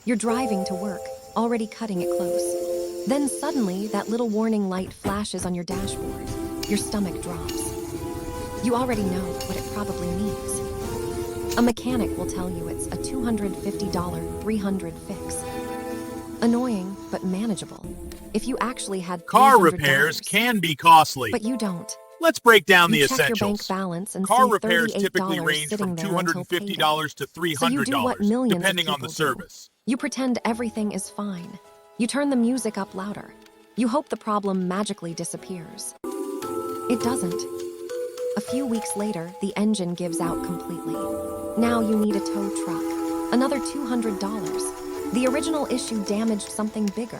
You're driving to work, already cutting it close. Then suddenly, that little warning light flashes on your dashboard. Your stomach drops. You already know what it probably means. A mechanic will tell you it's a $250 300 fix. Annoying, but manageable. If you actually had Car $300, repairs can be costly. but you don't. Let's break down the You check your bank essentials. balance and Car see repairs typically $38 range sitting from there until payday. $250 to So you do what $300, millions depending of on the people do. service. You pretend everything is fine. You turn the music up louder. You hope the problem magically disappears. It doesn't. A few weeks later, the engine gives out completely. Now you need a tow truck. Another $200. The original issue damaged something bigger.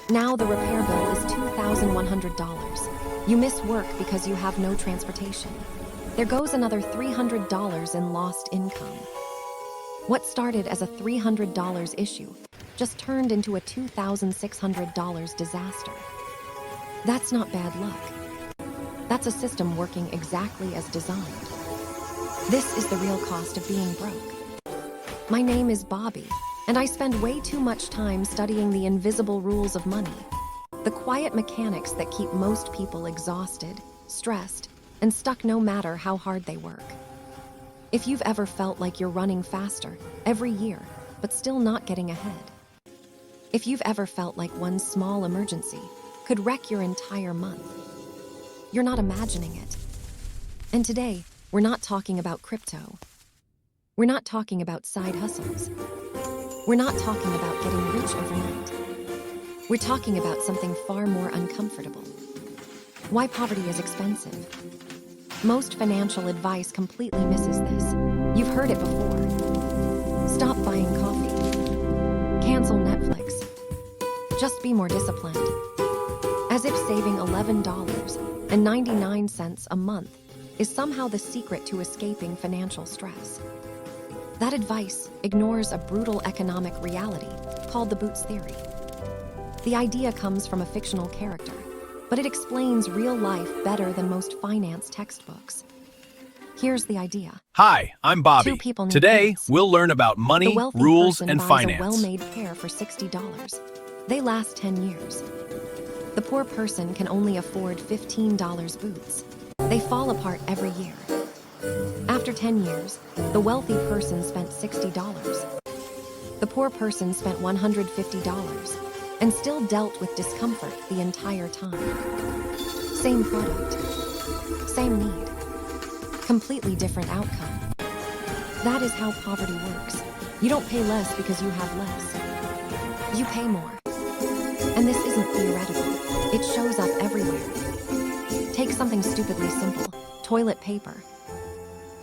Now the repair bill is $2,100. You miss work because you have no transportation. There goes another $300 in lost income. What started as a $300 issue just turned into a $2,600 disaster. That's not bad luck. That's a system working exactly as designed. This is the real cost of being broke. My name is Bobby, and I spend way too much time studying the invisible rules of money. The quiet mechanics that keep most people exhausted, stressed, and stuck no matter how hard they work. If you've ever felt like you're running faster every year, but still not getting ahead. If you've ever felt like one small emergency could wreck your entire month. You're not imagining it. And today, we're not talking about crypto. We're not talking about side hustles. We're not talking about getting rich overnight. We're talking about something far more uncomfortable. Why poverty is expensive. Most financial advice completely misses this. You've heard it before. Stop buying coffee. Cancel Netflix. Just be more disciplined. As if saving $11.99 a month is somehow the secret to escaping financial stress. That advice ignores a brutal economic reality called the Boots Theory. The idea comes from a fictional character, but it explains real life better than most finance textbooks. Here's the idea. Hi, I'm Bobby. Two people need Today, boots. we'll learn about The money, wealthy rules, person and buys finance. a well-made pair for $60. They last 10 years. The poor person can only afford $15 boots. They fall apart every year. After 10 years, the wealthy person spent $60. The poor person spent $150 and still dealt with discomfort the entire time. Same product, same need, completely different outcome. That is how poverty works. You don't pay less because you have less. You pay more. And this isn't theoretical. It shows up everywhere. Take something stupidly simple, toilet paper.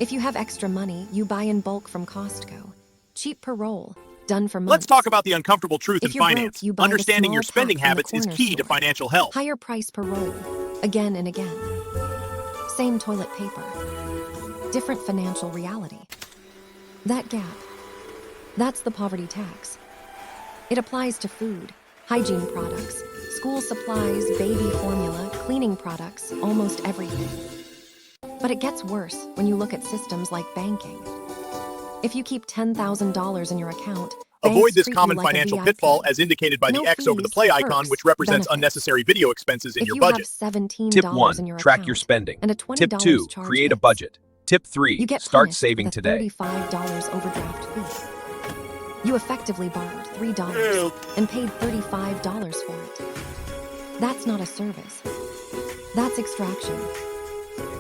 If you have extra money, you buy in bulk from Costco. Cheap per roll, done for months. Let's talk about the uncomfortable truth in If you're broke, finance. you buy the Understanding your small spending pack from the habits is corner key to store. financial health. Higher price per roll, again and again. Same toilet paper, different financial reality. That gap, that's the poverty tax. It applies to food, hygiene products, school supplies, baby formula, cleaning products, almost everything. But it gets worse when you look at systems like banking. If you keep $10,000 in your account, Avoid banks this treat common you like a financial VIP. pitfall as indicated by No the X over the fees, play icon, perks, which represents benefits. unnecessary video expenses in If your you budget. have $17 Tip 1. in your Track account your spending. and a $20 Tip 2. charge Create a hits, budget. Tip 3. you get Start punished saving with a today. $35 overdraft fee. You effectively borrowed $3 and paid $35 for it. That's not a service. That's extraction.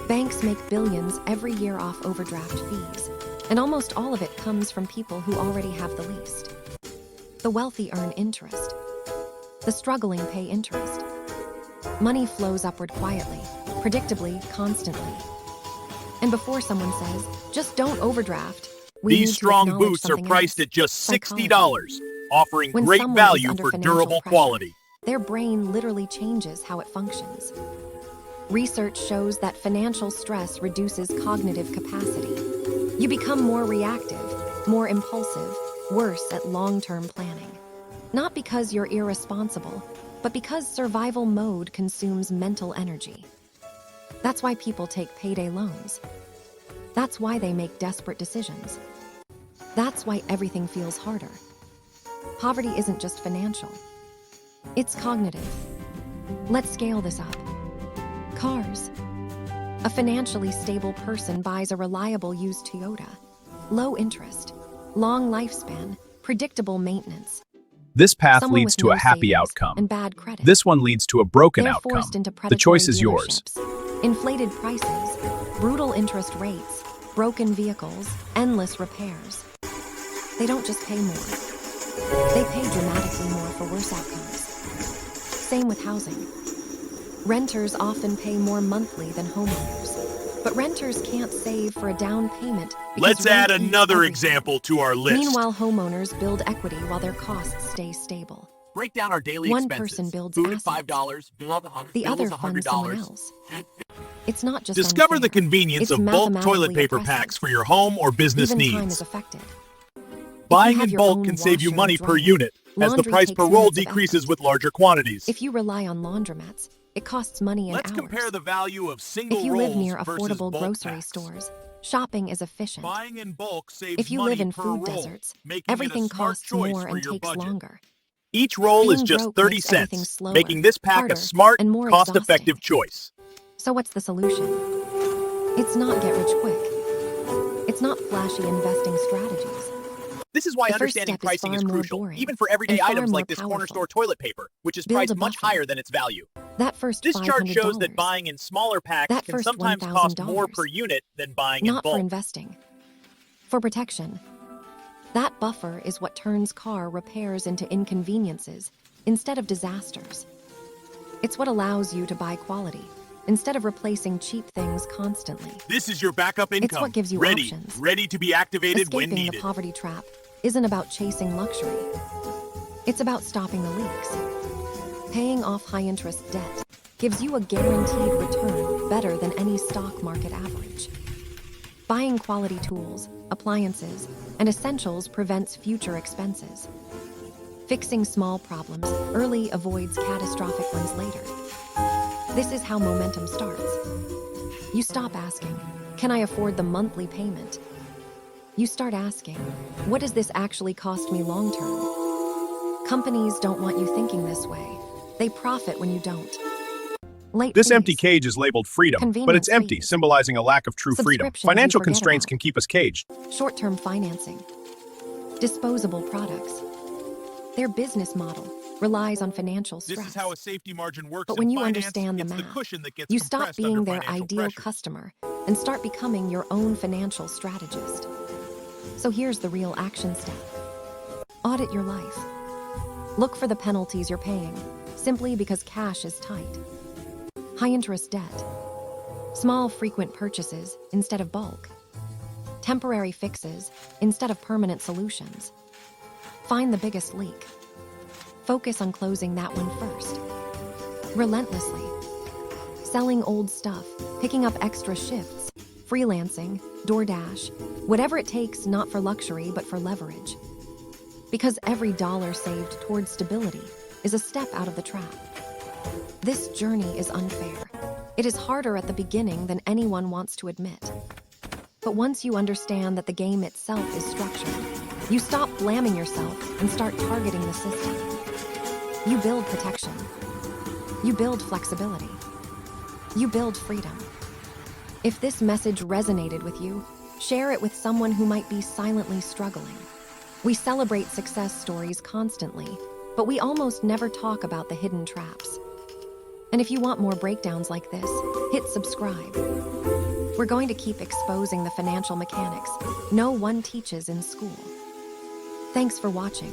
Banks make billions every year off overdraft fees, and almost all of it comes from people who already have the least. The wealthy earn interest. The struggling pay interest. Money flows upward quietly, predictably, constantly. And before someone says, just don't overdraft, we need These to strong acknowledge boots are something priced else. at just Psychology. $60, offering When great someone is value under for financial durable pressure, quality. their brain literally changes how it functions. Research shows that financial stress reduces cognitive capacity. You become more reactive, more impulsive, worse at long-term planning. Not because you're irresponsible, but because survival mode consumes mental energy. That's why people take payday loans. That's why they make desperate decisions. That's why everything feels harder. Poverty isn't just financial. It's cognitive. Let's scale this up. Cars. A financially stable person buys a reliable used Toyota. Low interest, long lifespan, predictable maintenance. This path Someone leads with to no a happy savings outcome. and bad credit. This one leads to a broken They're outcome. forced into The predatory choice is yours. dealerships, inflated prices, brutal interest rates, broken vehicles, endless repairs. They don't just pay more. They pay dramatically more for worse outcomes. Same with housing. Renters often pay more monthly than homeowners. But renters can't save for a down payment because Let's add rent eats another everything. example to our list. Meanwhile, homeowners build equity while their costs stay stable. Break down our daily One expenses. person builds Food at assets. $5, The other bills funds someone $100. else. It's not just Discover the unfair. convenience It's of bulk toilet mathematically paper oppressive. packs for your home or business Even time needs. is affected. Buying have in your bulk own can save you washer money and per dryer, unit, as the laundry price takes per roll minutes of decreases effort. with larger quantities. If you rely on laundromats, it costs money and Let's hours. compare the value of single If you rolls live near versus affordable bulk grocery packs. stores, shopping is efficient. Buying in bulk saves If you money live in per food roll, deserts, making everything it a smart costs choice more for and your takes budget. longer. Each roll is Being just broke 30 makes everything cents, slower, making this pack harder, a smart, and more cost-effective exhausting. choice. So what's the solution? It's not get rich quick. It's not flashy investing strategies. This is why The first understanding step is pricing far is more crucial, boring even for everyday and far items more like this corner powerful. store toilet paper, which is Build priced a much buffer. higher than its value. That first This chart shows that $500. buying in smaller packs That can first sometimes cost more $1,000. per unit than buying in Not for bulk. investing. For protection. That buffer is what turns car repairs into inconveniences instead of disasters. It's what allows you to buy quality instead of replacing cheap things constantly. This is your backup income. what gives you ready, options. ready to be activated when Escaping the needed. poverty trap isn't about chasing luxury. It's about stopping the leaks. Paying off high-interest debt gives you a guaranteed return better than any stock market average. Buying quality tools, appliances, and essentials prevents future expenses. Fixing small problems early avoids catastrophic ones later. This is how momentum starts. You stop asking, can I afford the monthly payment? You start asking, what does this actually cost me long term? Companies don't want you thinking this way. They profit when you don't. Late This fees. empty cage is labeled freedom, but Convenience it's empty, fees. symbolizing a lack of true freedom. Subscriptions you Financial forget constraints about. can keep us caged. Short-term financing. Disposable products. Their business model relies on financial stress. This is how a safety margin works. But when in you finance, understand the it's the math, cushion that gets you stop compressed being under their financial ideal pressures. customer and start becoming your own financial strategist. So here's the real action step. Audit your life. Look for the penalties you're paying simply because cash is tight. High-interest debt. Small, frequent purchases instead of bulk. Temporary fixes instead of permanent solutions. Find the biggest leak. Focus on closing that one first. Relentlessly. Selling old stuff, picking up extra shifts, freelancing, DoorDash, whatever it takes, not for luxury but for leverage. Because every dollar saved towards stability is a step out of the trap. This journey is unfair. It is harder at the beginning than anyone wants to admit. But once you understand that the game itself is structured, you stop blaming yourself and start targeting the system. You build protection. You build flexibility. You build freedom. If this message resonated with you, share it with someone who might be silently struggling. We celebrate success stories constantly, but we almost never talk about the hidden traps. And if you want more breakdowns like this, hit subscribe. We're going to keep exposing the financial mechanics no one teaches in school. Thanks for watching.